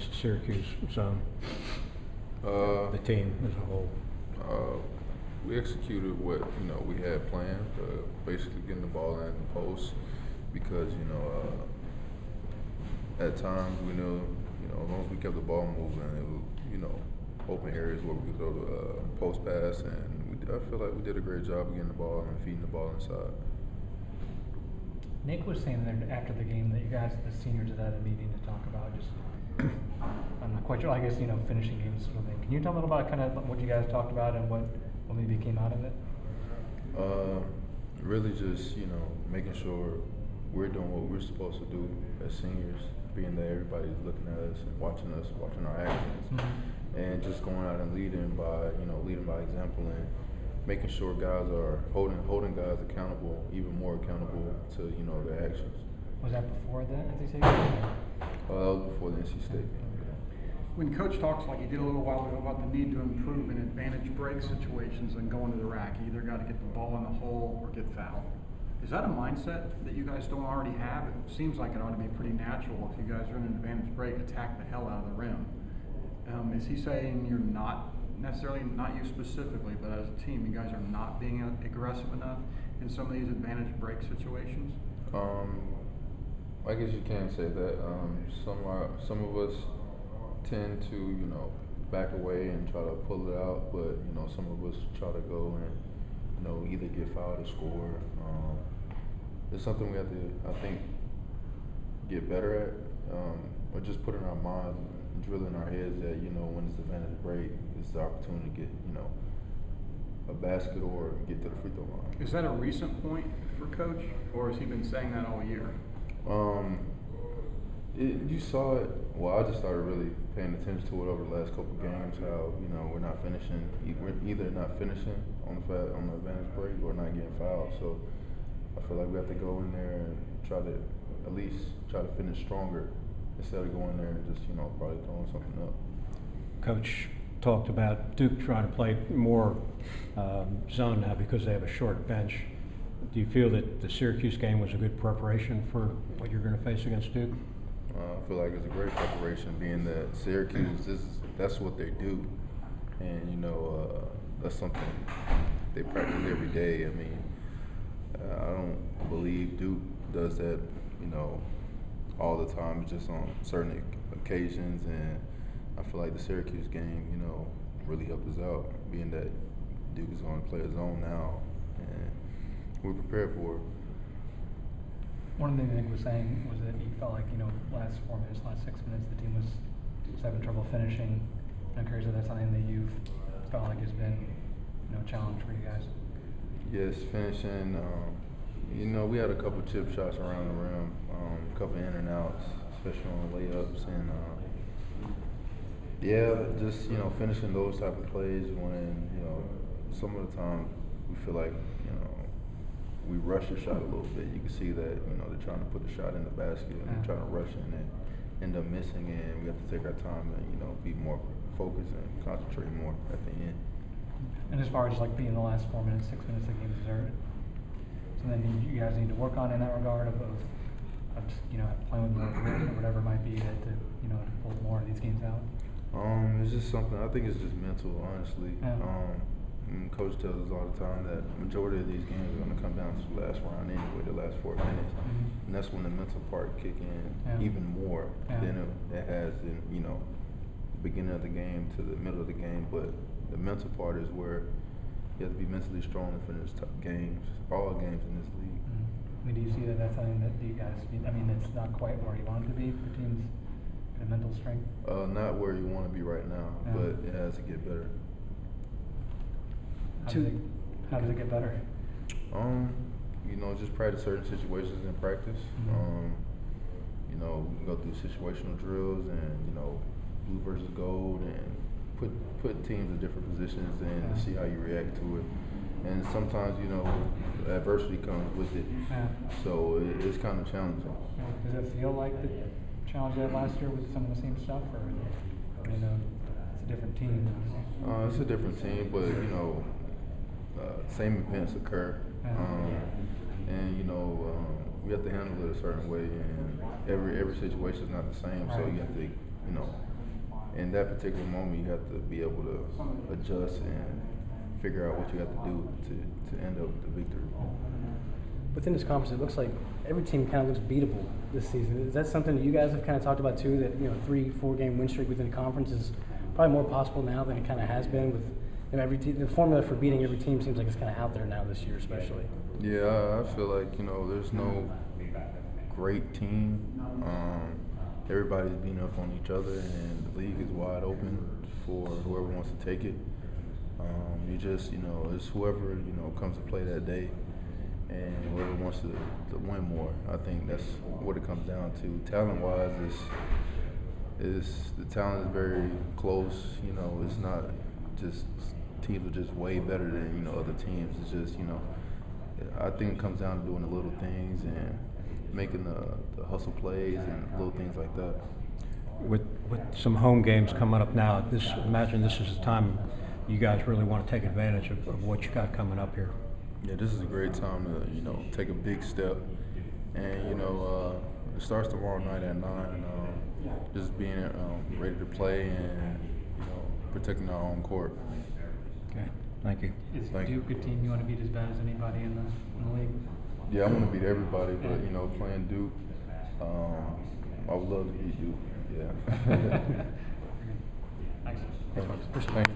against Syracuse zone? The team as a whole. We executed what we had planned, basically getting the ball in the post, because at times we knew as long as we kept the ball moving, it was open areas where we could throw the post pass, and I feel like we did a great job of getting the ball and feeding the ball inside. Nick was saying that after the game that you guys, the seniors, had a meeting to talk about just, I'm not quite sure, I guess, finishing games sort of thing. Can you tell a little about kind of what you guys talked about and what maybe came out of it? Really just, making sure we're doing what we're supposed to do as seniors, being that everybody's looking at us and watching our actions, and just going out and leading by example, and making sure guys are holding guys accountable, even more accountable to their actions. Was that before the NC State game? That was before the NC State. When Coach talks like he did a little while ago about the need to improve in advantage break situations and going to the rack, you either got to get the ball in the hole or get fouled. Is that a mindset that you guys don't already have? It seems like it ought to be pretty natural if you guys are in an advantage break, attack the hell out of the rim. Is he saying you're not necessarily, not you specifically, but as a team, you guys are not being aggressive enough in some of these advantage break situations? I guess you can say that. Some of us tend to back away and try to pull it out, but some of us try to go and either get fouled or score. It's something we have to, I think, get better at, or just put in our minds, drill in our heads that when it's advantage break, it's the opportunity to get a basket or get to the free throw line. Is that a recent point for Coach, or has he been saying that all year? You saw it. Well, I just started really paying attention to it over the last couple of games. How we're not finishing. We're either not finishing on the advantage break or not getting fouled. So I feel like we have to go in there and try to at least try to finish stronger instead of going there and just probably throwing something up. Coach talked about Duke trying to play more zone now because they have a short bench. Do you feel that the Syracuse game was a good preparation for what you're going to face against Duke? I feel like it's a great preparation, being that Syracuse, that's what they do, and that's something they practice every day. I mean, I don't believe Duke does that, all the time. It's just on certain occasions, and I feel like the Syracuse game, really helped us out, being that Duke is going to play a zone now, and we're prepared for it. One of the things Nick was saying was that he felt like, last 4 minutes, last 6 minutes, the team was having trouble finishing. I'm curious if that's something that you've felt like has been, a challenge for you guys. Yes, finishing. We had a couple chip shots around the rim, a couple in and outs, especially on layups, and just finishing those type of plays when some of the time we feel like we rush the shot a little bit. You can see that they're trying to put the shot in the basket and they're trying to rush it and end up missing it. And we have to take our time and be more focused and concentrate more at the end. And as far as like being the last 4 minutes, 6 minutes of the game, is there something you guys need to work on in that regard of just, playing with more grit or whatever it might be to pull more of these games out? It's just something. I think it's just mental, honestly. Yeah. And Coach tells us all the time that the majority of these games are going to come down to the last round anyway, the last 4 minutes. And that's when the mental part kick in even more than it has in, the beginning of the game to the middle of the game. But the mental part is where you have to be mentally strong to finish tough games, all games in this league. I mean, do you see that that's something that you guys, that's not quite where you want it to be, the team's mental strength? Not where you want to be right now, but it has to get better. How does it get better? Just practice certain situations in practice. We go through situational drills and blue versus gold, and put teams in different positions and to see how you react to it. And sometimes adversity comes with it, so it's kind of challenging. Does it feel like the challenge you had last year with some of the same stuff, or it's a different team? It's a different team, but same events occur, and we have to handle it a certain way, and every situation is not the same, so you have to in that particular moment, you have to be able to adjust and figure out what you have to do to end up with the victory. Within this conference, it looks like every team kind of looks beatable this season. Is that something that you guys have kind of talked about too? That 3-4 game win streak within the conference is probably more possible now than it kind of has been with every team. The formula for beating every team seems like it's kind of out there now this year, especially. Yeah, I feel like there's no great team. Everybody's beating up on each other, and the league is wide open for whoever wants to take it. You just it's whoever comes to play that day, and whoever wants to win more. I think that's what it comes down to. Talent-wise, is the talent is very close. It's not just teams are just way better than other teams. It's just I think it comes down to doing the little things and making the hustle plays and little things like that. With some home games coming up now, imagine this is the time you guys really want to take advantage of what you got coming up here. Yeah, this is a great time to take a big step, and it starts tomorrow night at 9. Just being ready to play and protecting our own court. Okay, thank you. Is Thank you. Duke a team you want to beat as bad as anybody in the league? Yeah, I want to beat everybody, but playing Duke, I would love to beat Duke. Yeah. Thanks. Thank you.